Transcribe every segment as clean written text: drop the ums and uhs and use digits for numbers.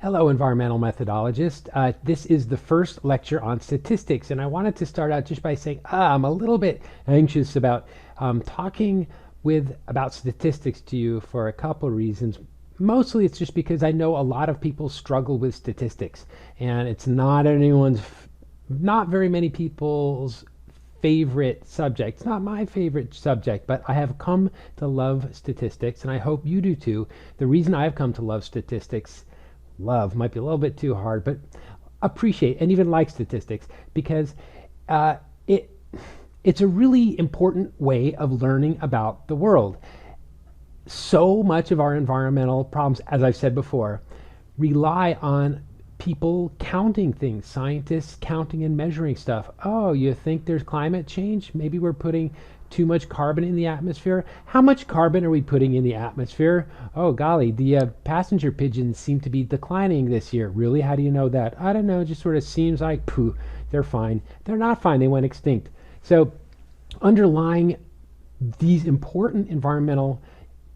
Hello, environmental methodologist. This is the first lecture on statistics, and I wanted to start out just by saying I'm a little bit anxious about talking about statistics to you for a couple of reasons. Mostly it's just because I know a lot of people struggle with statistics, and it's not very many people's favorite subject. It's not my favorite subject, but I have come to love statistics, and I hope you do too. The reason I've come to love statistics, love might be a little bit too hard, but appreciate and even like statistics because uh, it it's a really important way of learning about the world. So much of our environmental problems, as I've said before, rely on people counting things, scientists counting and measuring stuff. Oh, you think there's climate change? Maybe we're putting too much carbon in the atmosphere. How much carbon are we putting in the atmosphere? Oh, golly, the passenger pigeons seem to be declining this year. Really? How do you know that? I don't know. It just sort of seems like, pooh, they're fine. They're not fine. They went extinct. So, underlying these important environmental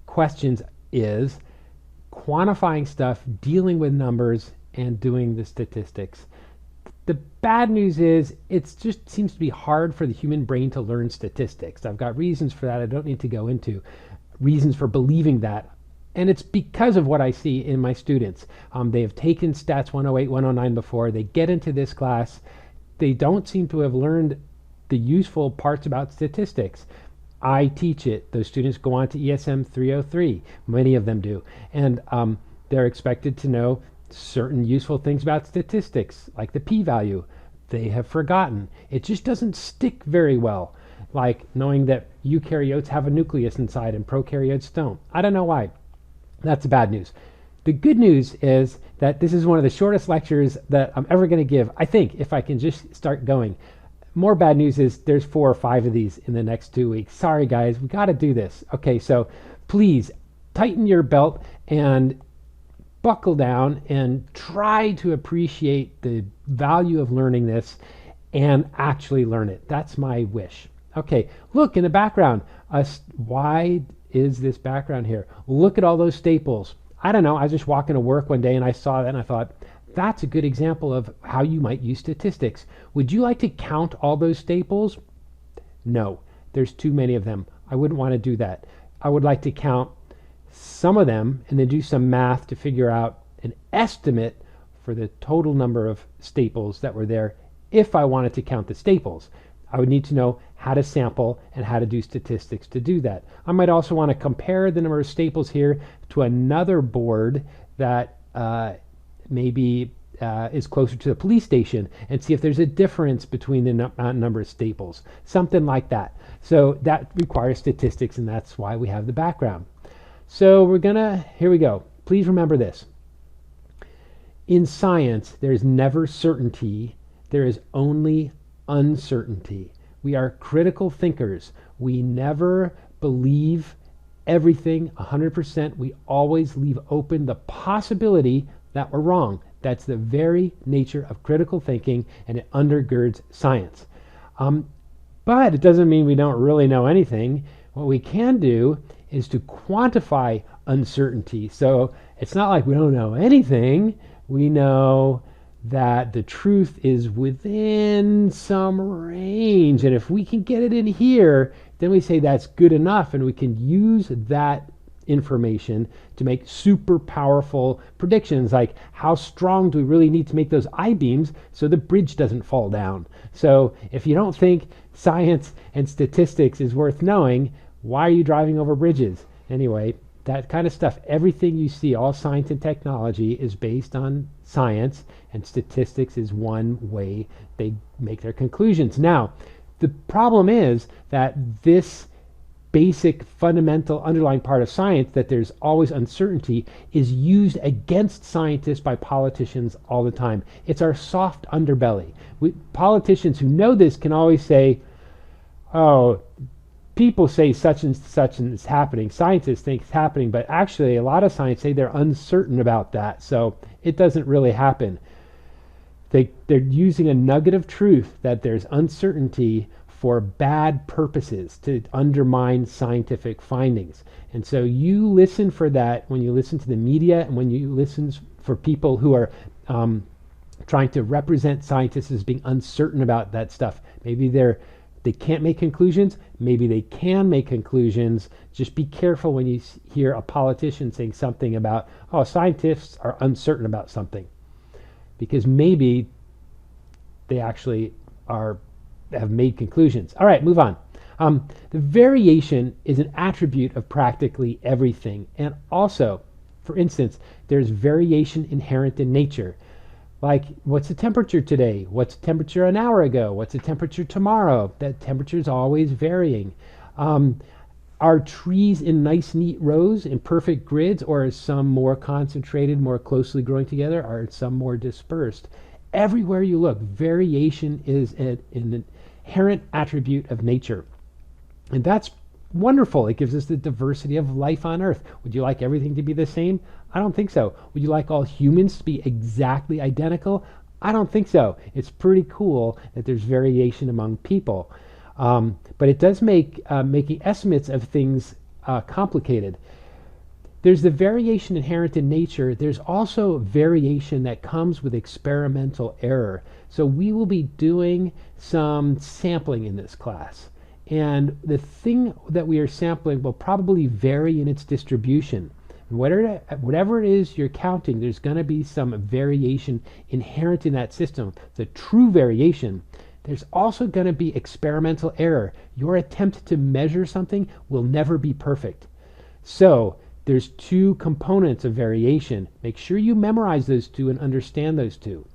questions is quantifying stuff, dealing with numbers, and doing the statistics. The bad news is it just seems to be hard for the human brain to learn statistics. I've got reasons for that I don't need to go into, reasons for believing that. And it's because of what I see in my students. They have taken Stats 108, 109 before. They get into this class. They don't seem to have learned the useful parts about statistics. I teach it. Those students go on to ESM 303. Many of them do. And they're expected to know certain useful things about statistics, like the p-value. They have forgotten. It just doesn't stick very well, like knowing that eukaryotes have a nucleus inside and prokaryotes don't. I don't know why. That's the bad news. The good news is that this is one of the shortest lectures that I'm ever going to give, I think, if I can just start going. More bad news is there's 4 or 5 of these in the next 2 weeks. Sorry, guys, we got to do this. Okay, so please tighten your belt and buckle down and try to appreciate the value of learning this and actually learn it. That's my wish. Okay, look in the background. Why is this background here? Look at all those staples. I don't know. I was just walking to work one day and I saw that and I thought, that's a good example of how you might use statistics. Would you like to count all those staples? No, there's too many of them. I wouldn't want to do that. I would like to count some of them and then do some math to figure out an estimate for the total number of staples that were there. If I wanted to count the staples, I would need to know how to sample and how to do statistics to do that. I might also want to compare the number of staples here to another board that maybe is closer to the police station and see if there's a difference between the number of staples, something like that. So that requires statistics, and that's why we have the background. So here we go. Please remember this. In science, there's never certainty. There is only uncertainty. We are critical thinkers. We never believe everything 100%. We always leave open the possibility that we're wrong. That's the very nature of critical thinking, and it undergirds science. But it doesn't mean we don't really know anything. What we can do is to quantify uncertainty. So it's not like we don't know anything. We know that the truth is within some range. And if we can get it in here, then we say that's good enough. And we can use that information to make super powerful predictions, like how strong do we really need to make those I-beams so the bridge doesn't fall down. So if you don't think science and statistics is worth knowing, why are you driving over bridges? Anyway, that kind of stuff, everything you see, all science and technology is based on science, and statistics is one way they make their conclusions. Now, the problem is that this basic fundamental underlying part of science, that there's always uncertainty, is used against scientists by politicians all the time. It's our soft underbelly. Politicians who know this can always say, oh, people say such and such and it's happening. Scientists think it's happening, but actually a lot of scientists say they're uncertain about that. So it doesn't really happen. They're using a nugget of truth that there's uncertainty for bad purposes, to undermine scientific findings. And so you listen for that when you listen to the media and when you listen for people who are trying to represent scientists as being uncertain about that stuff. Maybe they can't make conclusions. Maybe they can make conclusions. Just be careful when you hear a politician saying something about, oh, scientists are uncertain about something, because maybe they actually have made conclusions. All right, move on. The variation is an attribute of practically everything. And also, for instance, there's variation inherent in nature. Like, what's the temperature today? What's the temperature an hour ago? What's the temperature tomorrow? That temperature is always varying. Are trees in nice, neat rows in perfect grids, or is some more concentrated, more closely growing together? Are some more dispersed? Everywhere you look, variation is an inherent attribute of nature. And that's wonderful. It gives us the diversity of life on Earth. Would you like everything to be the same? I don't think so. Would you like all humans to be exactly identical? I don't think so. It's pretty cool that there's variation among people. But it does make making estimates of things complicated. There's the variation inherent in nature. There's also variation that comes with experimental error. So we will be doing some sampling in this class. And the thing that we are sampling will probably vary in its distribution. Whatever it is you're counting, there's going to be some variation inherent in that system, the true variation. There's also going to be experimental error. Your attempt to measure something will never be perfect. So there's two components of variation. Make sure you memorize those two and understand those two.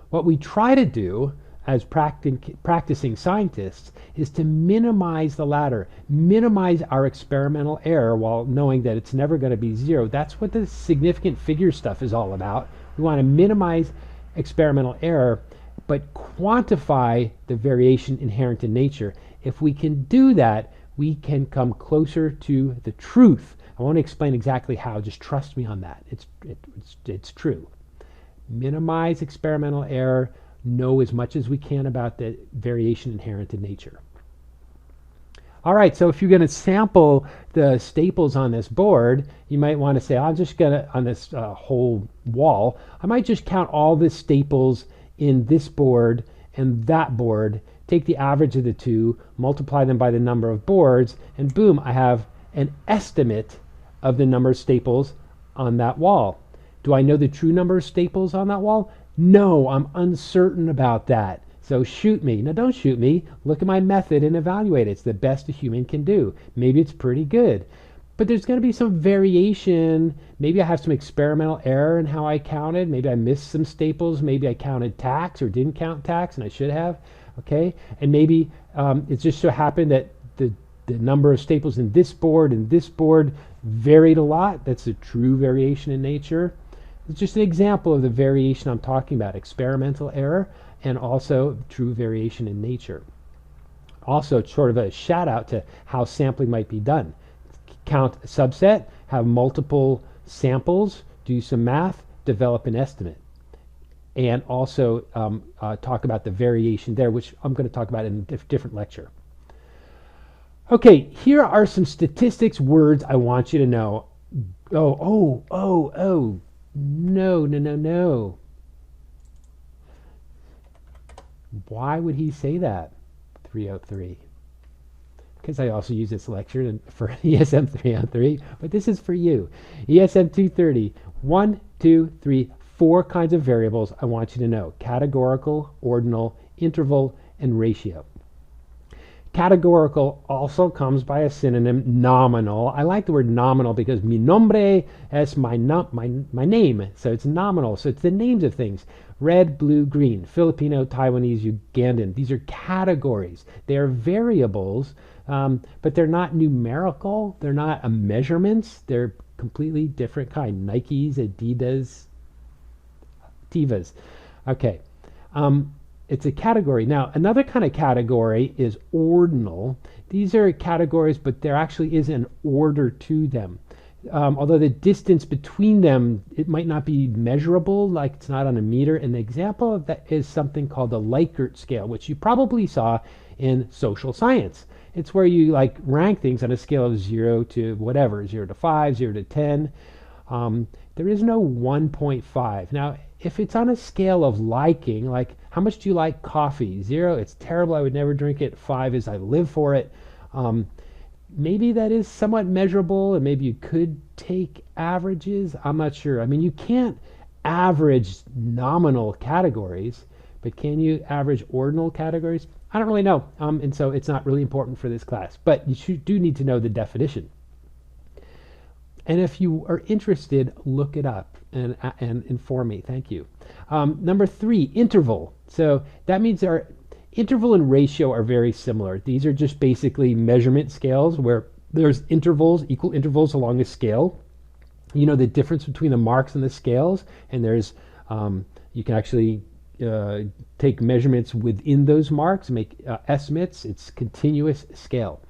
What we try to do as practicing scientists is to minimize the latter, minimize our experimental error while knowing that it's never going to be zero. That's what the significant figure stuff is all about. We want to minimize experimental error, but quantify the variation inherent in nature. If we can do that, we can come closer to the truth. I won't explain exactly how, just trust me on that. It's true. Minimize experimental error, know as much as we can about the variation inherent in nature. All right, so if you're going to sample the staples on this board, you might want to say, I'm just going to, on this whole wall, I might just count all the staples in this board and that board, take the average of the two, multiply them by the number of boards, and boom, I have an estimate of the number of staples on that wall. Do I know the true number of staples on that wall? No, I'm uncertain about that. So shoot me. No, don't shoot me. Look at my method and evaluate it. It's the best a human can do. Maybe it's pretty good. But there's going to be some variation. Maybe I have some experimental error in how I counted. Maybe I missed some staples. Maybe I counted tacks or didn't count tacks, and I should have. Okay? And maybe it just so happened that the number of staples in this board and this board varied a lot. That's a true variation in nature. It's just an example of the variation I'm talking about, experimental error and also true variation in nature. Also, sort of a shout out to how sampling might be done. Count a subset, have multiple samples, do some math, develop an estimate. And also talk about the variation there, which I'm going to talk about in a different lecture. Okay, here are some statistics words I want you to know. No. Why would he say that? 303. Because I also use this lecture for ESM 303, but this is for you. ESM 230, 1, 2, 3, 4 kinds of variables I want you to know. Categorical, ordinal, interval, and ratio. Categorical also comes by a synonym, nominal. I like the word nominal because mi nombre es my name. So it's nominal. So it's the names of things. Red, blue, green, Filipino, Taiwanese, Ugandan. These are categories. They are variables, but they're not numerical. They're not measurements. They're completely different kind. Nikes, Adidas, Tivas. Okay. It's a category. Now, another kind of category is ordinal. These are categories, but there actually is an order to them. Although the distance between them, it might not be measurable, like it's not on a meter. An example of that is something called the Likert scale, which you probably saw in social science. It's where you rank things on a scale of 0 to whatever, 0 to 5, 0 to 10. There is no 1.5. Now, if it's on a scale of liking, like how much do you like coffee? 0, it's terrible, I would never drink it. 5 is I live for it. Um, Maybe that is somewhat measurable, and maybe you could take averages. I'm not sure. I mean, you can't average nominal categories, but can you average ordinal categories? I don't really know, and so it's not really important for this class. But you do need to know the definition. And if you are interested, look it up and inform me. Thank you. Number 3, interval. So that means our interval and ratio are very similar. These are just basically measurement scales where there's intervals, equal intervals along a scale. You know the difference between the marks and the scales, and there's you can actually take measurements within those marks, make estimates. It's continuous scale.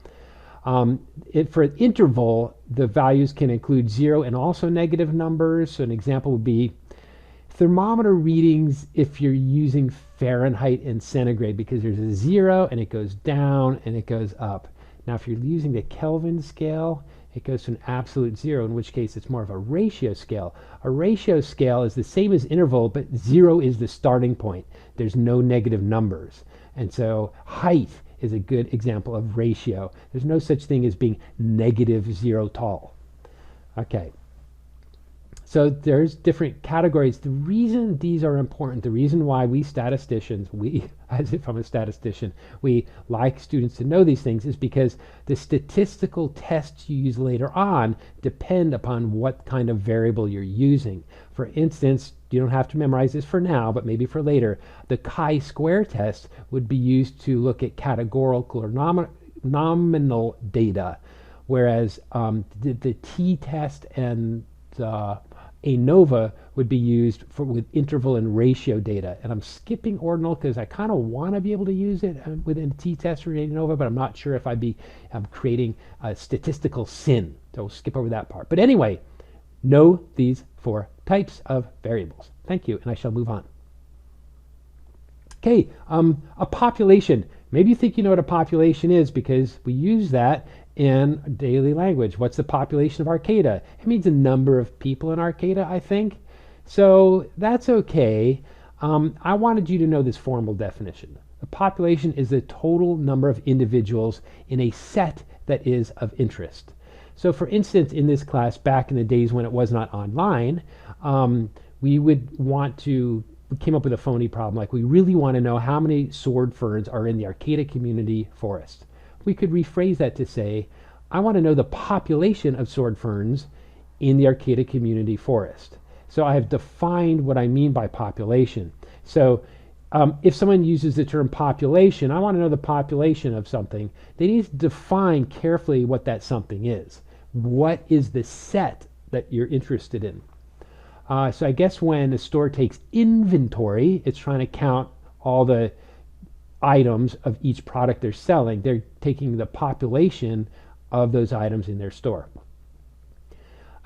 For an interval, the values can include 0 and also negative numbers. So an example would be thermometer readings if you're using Fahrenheit and centigrade, because there's a 0 and it goes down and it goes up. Now if you're using the Kelvin scale, it goes to an absolute 0, in which case it's more of a ratio scale. A ratio scale is the same as interval, but 0 is the starting point. There's no negative numbers. And so height is a good example of ratio. There's no such thing as being negative 0 tall. Okay. So there's different categories. The reason these are important, the reason why we statisticians, as if I'm a statistician, we like students to know these things is because the statistical tests you use later on depend upon what kind of variable you're using. For instance, you don't have to memorize this for now, but maybe for later, the chi-square test would be used to look at categorical or nominal data, whereas the t-test and ANOVA would be used with interval and ratio data. And I'm skipping ordinal because I kind of want to be able to use it within t-test or ANOVA, but I'm not sure if I'd be creating a statistical sin. So we'll skip over that part. But anyway, know these 4 types of variables. Thank you, and I shall move on. Okay, a population. Maybe you think you know what a population is because we use that in daily language. What's the population of Arcata? It means the number of people in Arcata, I think. So that's okay. I wanted you to know this formal definition. The population is the total number of individuals in a set that is of interest. So for instance, in this class, back in the days when it was not online, we came up with a phony problem, like we really want to know how many sword ferns are in the Arcata Community Forest. We could rephrase that to say, I want to know the population of sword ferns in the Arcata Community Forest. So I have defined what I mean by population. So if someone uses the term population, I want to know the population of something. They need to define carefully what that something is. What is the set that you're interested in? So I guess when a store takes inventory, it's trying to count all the items of each product they're selling. They're taking the population of those items in their store.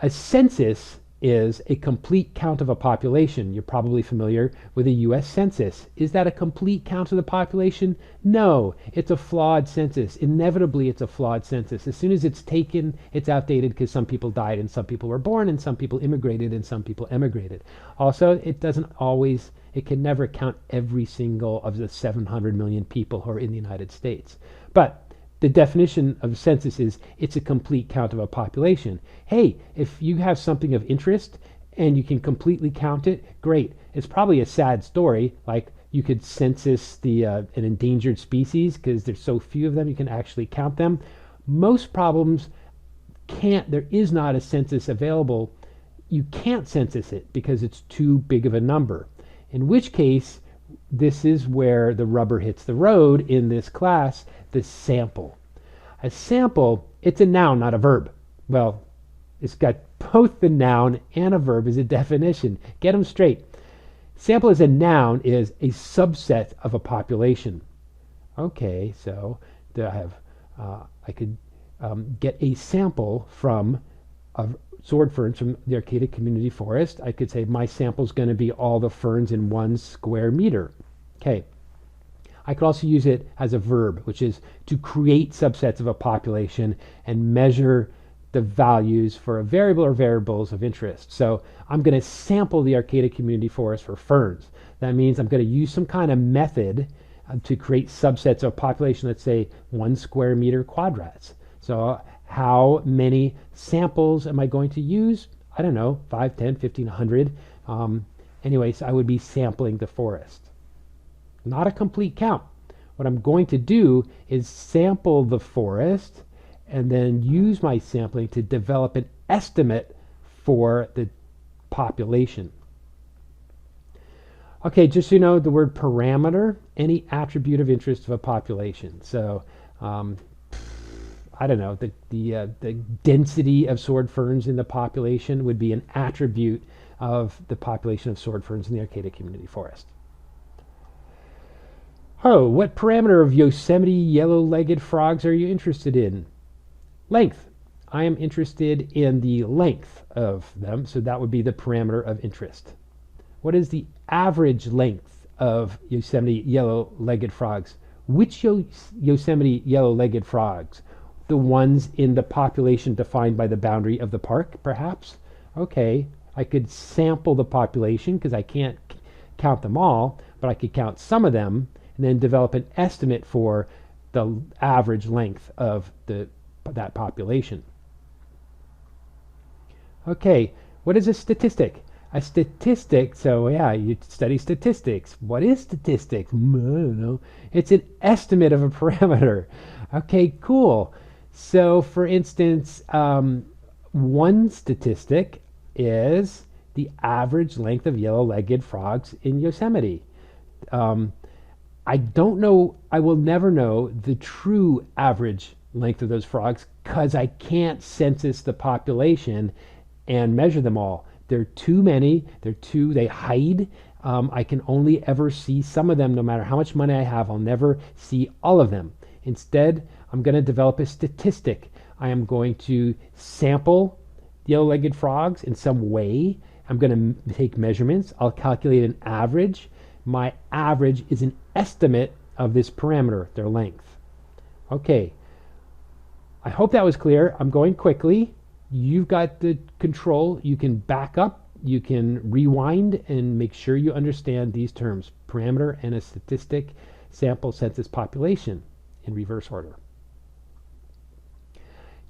A census is a complete count of a population. You're probably familiar with a U.S. Census. Is that a complete count of the population? No, it's a flawed census. Inevitably, it's a flawed census. As soon as it's taken, it's outdated because some people died and some people were born and some people immigrated and some people emigrated. Also, it can never count every single of the 700 million people who are in the United States. But the definition of census is it's a complete count of a population. Hey, if you have something of interest and you can completely count it, great. It's probably a sad story, like you could census an endangered species because there's so few of them you can actually count them. Most problems there is not a census available. You can't census it because it's too big of a number. In which case, this is where the rubber hits the road in this class, the sample. A sample, it's a noun, not a verb. Well, it's got both the noun and a verb as a definition. Get them straight. Sample as a noun is a subset of a population. Okay, so I could get a sample from a sword ferns from the Arcata Community Forest. I could say my sample is going to be all the ferns in 1 square meter. Okay. I could also use it as a verb, which is to create subsets of a population and measure the values for a variable or variables of interest. So I'm going to sample the Arcata Community Forest for ferns. That means I'm going to use some kind of method to create subsets of population, let's say 1 square meter quadrats. So how many samples am I going to use? I don't know, 5, 10, 15, 100. Anyways, I would be sampling the forest. Not a complete count. What I'm going to do is sample the forest and then use my sampling to develop an estimate for the population. Okay, just so you know, the word parameter, any attribute of interest of a population. So, I don't know, the density of sword ferns in the population would be an attribute of the population of sword ferns in the Arcata Community Forest. Oh, what parameter of Yosemite yellow-legged frogs are you interested in? Length. I am interested in the length of them, so that would be the parameter of interest. What is the average length of Yosemite yellow-legged frogs? Which Yosemite yellow-legged frogs? The ones in the population defined by the boundary of the park, perhaps? Okay, I could sample the population because I can't count them all, but I could count some of them and then develop an estimate for the average length of that population. Okay, what is a statistic? A statistic, so yeah, you study statistics. What is statistics? I don't know. It's an estimate of a parameter. Okay, cool. So for instance, one statistic is the average length of yellow-legged frogs in Yosemite. I don't know, I will never know the true average length of those frogs because I can't census the population and measure them all. There are too many, they hide. I can only ever see some of them no matter how much money I have. I'll never see all of them. Instead, I'm going to develop a statistic. I am going to sample yellow-legged frogs in some way. I'm going to take measurements. I'll calculate an average. My average is an estimate of this parameter, their length. Okay, I hope that was clear. I'm going quickly. You've got the control. You can back up, you can rewind, and make sure you understand these terms: parameter and a statistic, sample, census, population, in reverse order.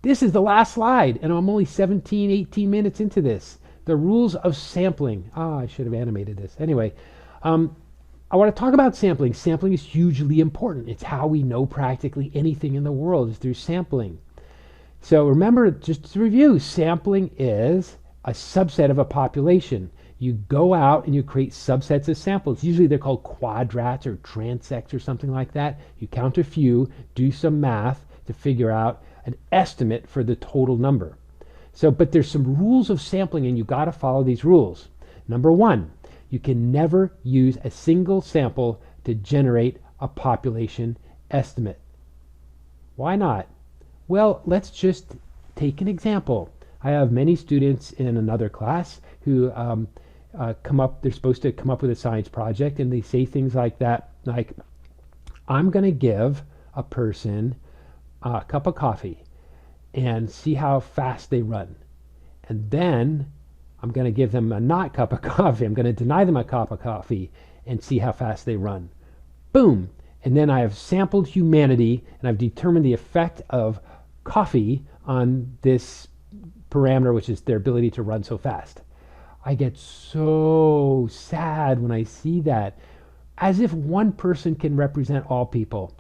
This is the last slide, and I'm only 17, 18 minutes into this. The rules of sampling. I should have animated this. Anyway, I want to talk about sampling. Sampling is hugely important. It's how we know practically anything in the world is through sampling. So remember, just to review, sampling is a subset of a population. You go out and you create subsets of samples. Usually they're called quadrats or transects or something like that. You count a few, do some math to figure out an estimate for the total number. So, but there's some rules of sampling and you got to follow these rules. Number one, you can never use a single sample to generate a population estimate. Why not? Well, let's just take an example. I have many students in another class who they're supposed to come up with a science project, and they say things like that, like, I'm going to give a person a cup of coffee and see how fast they run. And then I'm going to give them a not cup of coffee. I'm going to deny them a cup of coffee and see how fast they run. Boom. And then I have sampled humanity, and I've determined the effect of coffee on this parameter, which is their ability to run so fast. I get so sad when I see that, as if one person can represent all people.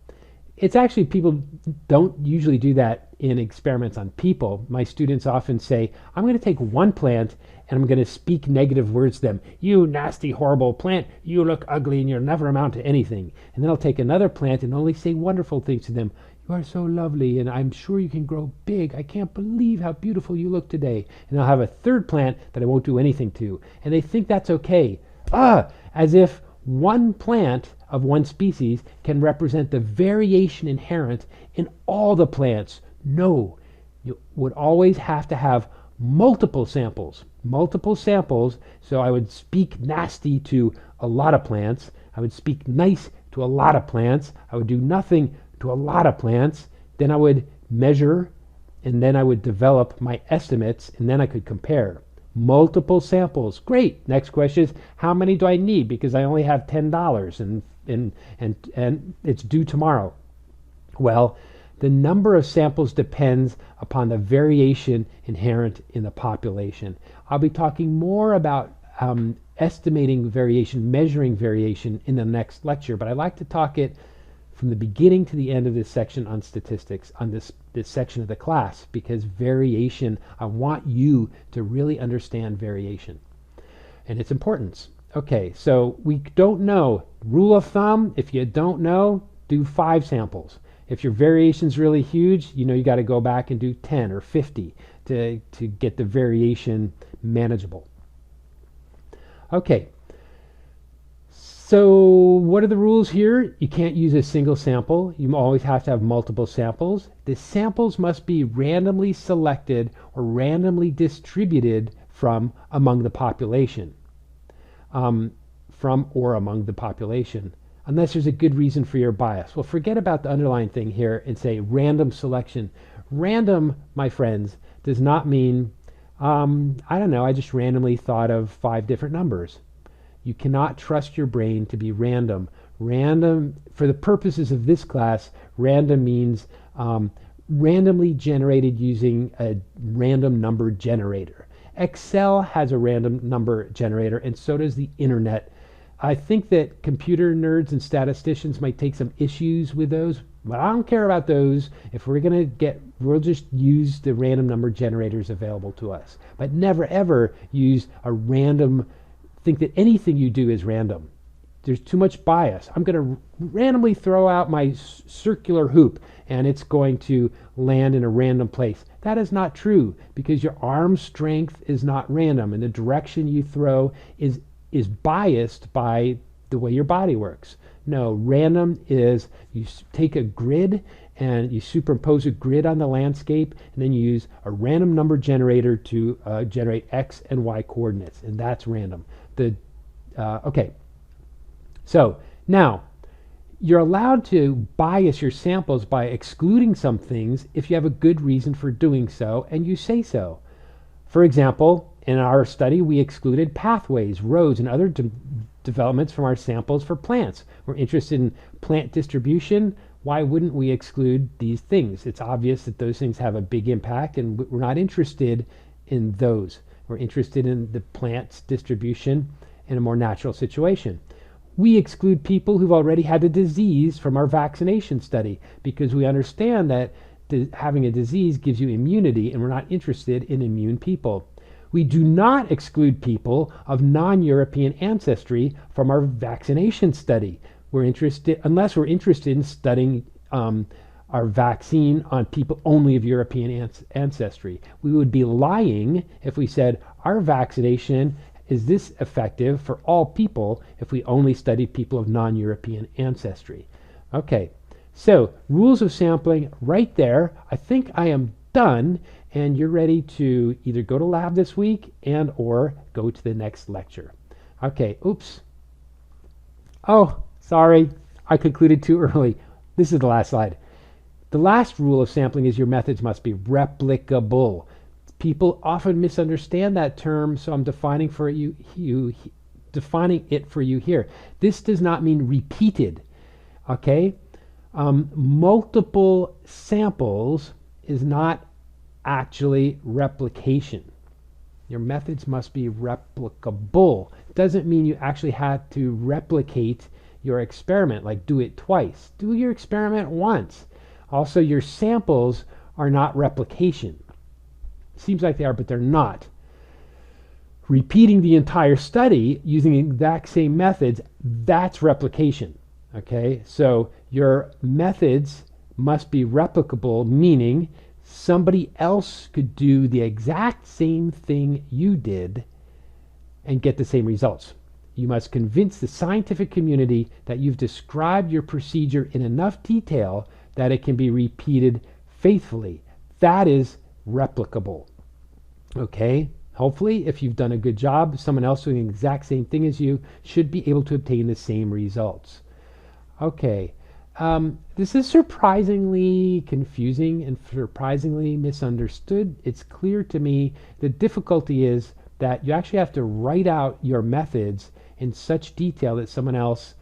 It's actually, people don't usually do that in experiments on people. My students often say, I'm going to take one plant and I'm going to speak negative words to them. You nasty, horrible plant, you look ugly and you'll never amount to anything. And then I'll take another plant and only say wonderful things to them. You are so lovely, and I'm sure you can grow big. I can't believe how beautiful you look today. And I'll have a third plant that I won't do anything to. And they think that's okay. As if one plant of one species can represent the variation inherent in all the plants. No, you would always have to have multiple samples. Multiple samples, so I would speak nasty to a lot of plants. I would speak nice to a lot of plants. I would do nothing to a lot of plants. Then I would measure and then I would develop my estimates, and then I could compare. Multiple samples, great. Next question is, how many do I need? Because I only have $10 and it's due tomorrow. Well, the number of samples depends upon the variation inherent in the population. I'll be talking more about estimating variation, measuring variation in the next lecture, but I like to talk it from the beginning to the end of this section on statistics, on this section of the class, because variation, I want you to really understand variation and its importance. Okay, so we don't know. Rule of thumb, if you don't know, do 5 samples. If your variation's really huge, you know you got to go back and do 10 or 50 to get the variation manageable. Okay, so what are the rules here? You can't use a single sample. You always have to have multiple samples. The samples must be randomly selected or randomly distributed from among the population. Unless there's a good reason for your bias. Well, forget about the underlying thing here and say random selection. Random, my friends, does not mean, I don't know, I just randomly thought of 5 different numbers. You cannot trust your brain to be random. Random, for the purposes of this class, random means randomly generated using a random number generator. Excel has a random number generator, and so does the internet. I think that computer nerds and statisticians might take some issues with those, but I don't care about those. If we're going to we'll just use the random number generators available to us. But never ever use a random, think that anything you do is random. There's too much bias. I'm going to randomly throw out my circular hoop and it's going to land in a random place. That is not true, because your arm strength is not random, and the direction you throw is biased by the way your body works. No, random is you take a grid and you superimpose a grid on the landscape, and then you use a random number generator to generate X and Y coordinates, and that's random. Okay, so now you're allowed to bias your samples by excluding some things if you have a good reason for doing so and you say so. For example, in our study, we excluded pathways, roads, and other developments from our samples for plants. We're interested in plant distribution. Why wouldn't we exclude these things? It's obvious that those things have a big impact, and we're not interested in those. We're interested in the plant's distribution in a more natural situation. We exclude people who've already had the disease from our vaccination study because we understand that having a disease gives you immunity, and we're not interested in immune people. We do not exclude people of non-European ancestry from our vaccination study. Unless we're interested in studying our vaccine on people only of European ancestry. We would be lying if we said our vaccination is this effective for all people if we only study people of non-European ancestry. Okay, so rules of sampling right there. I think I am done, and you're ready to either go to lab this week and or go to the next lecture. Okay, oops. Oh, sorry, I concluded too early. This is the last slide. The last rule of sampling is your methods must be replicable. People often misunderstand that term, so I'm defining it for you here. This does not mean repeated, okay? Multiple samples is not actually replication. Your methods must be replicable. It doesn't mean you actually had to replicate your experiment, like do it twice. Do your experiment once. Also, your samples are not replication. Seems like they are, but they're not. Repeating the entire study using the exact same methods, that's replication. Okay, so your methods must be replicable, meaning somebody else could do the exact same thing you did and get the same results. You must convince the scientific community that you've described your procedure in enough detail that it can be repeated faithfully. That is replicable. Okay, hopefully if you've done a good job, someone else doing the exact same thing as you should be able to obtain the same results. Okay, This is surprisingly confusing and surprisingly misunderstood. It's clear to me the difficulty is that you actually have to write out your methods in such detail that someone else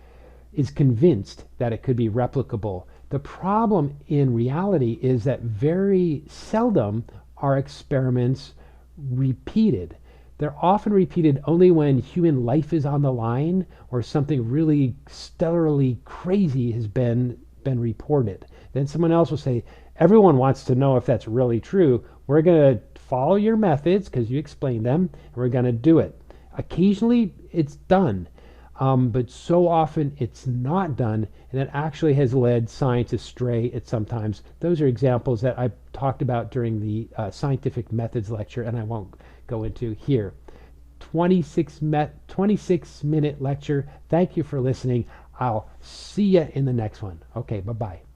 is convinced that it could be replicable. The problem in reality is that very seldom are experiments repeated. They're often repeated only when human life is on the line or something really stellarly crazy has been reported. Then someone else will say, everyone wants to know if that's really true. We're going to follow your methods because you explained them, and we're going to do it. Occasionally, it's done. But so often it's not done, and it actually has led science astray at sometimes. Those are examples that I talked about during the scientific methods lecture, and I won't go into here. 26-minute lecture. Thank you for listening. I'll see you in the next one. Okay, bye-bye.